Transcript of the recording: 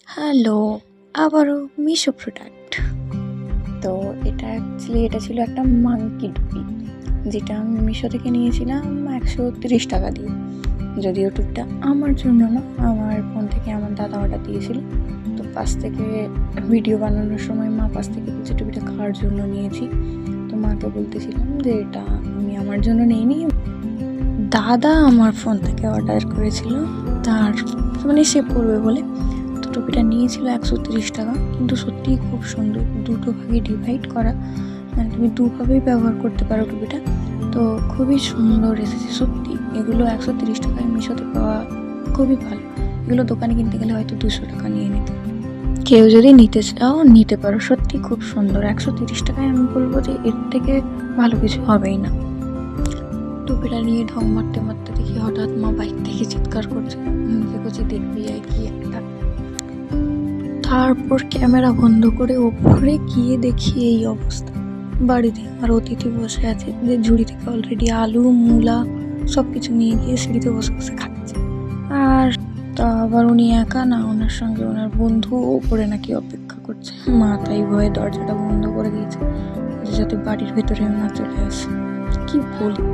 Hello, আবারও Meesho product. তো এটা ছিল একটা মাঙ্কি টুপি, যেটা আমি মিশো থেকে নিয়েছিলাম 130 টাকা দিয়ে। যদিও টুপিটা আমার জন্য না, আমার ফোন থেকে আমার দাদা অর্ডার দিয়েছিল। তো পাশ থেকে ভিডিও বানানোর সময় মা পাশ থেকে বলছে টুপিটা খাওয়ার জন্য নিয়েছি। তো মাকে বলতেছিলাম যে এটা আমি আমার জন্য নিইনি, দাদা আমার ফোন থেকে অর্ডার করেছিল, তার সে পরবে বলে। তো টুপিটা নিয়েছিল 130 টাকা, কিন্তু সত্যিই খুব সুন্দর। দুটো ভাগে ডিভাইড করা, মানে তুমি দুভাবেই ব্যবহার করতে পারো টুপিটা। তো খুবই সুন্দর এসেছে সত্যি। এগুলো 130 টাকায় মিশোতে পাওয়া খুবই ভালো। এগুলো দোকানে কিনতে গেলে হয়তো 200 টাকা নিয়ে নিতে। কেউ যদি নিতে চাও নিতে পারো, সত্যি খুব সুন্দর। 130 টাকায় আমি বলবো যে এর থেকে ভালো কিছু হবেই না। টুপিটা নিয়ে ঢং মারতে মারতে দেখি হঠাৎ মা বাইক থেকে চিৎকার করছে, বলছে দেখবি কি একটা। তারপর ক্যামেরা বন্ধ করে ওপরে গিয়ে দেখি এই অবস্থা। বাড়িতে আমার অতিথি বসে আছে, যে ঝুড়ি থেকে অলরেডি আলু মূলা সব কিছু নিয়ে গিয়ে সিঁড়িতে বসে বসে খাচ্ছে। আর তা আবার উনি একা না, ওনার সঙ্গে ওনার বন্ধু ওপরে নাকি অপেক্ষা করছে। মা তাই ভয়ে দরজাটা বন্ধ করে দিয়েছে, যাতে বাড়ির ভেতরে না চলে আসে। কি বলি।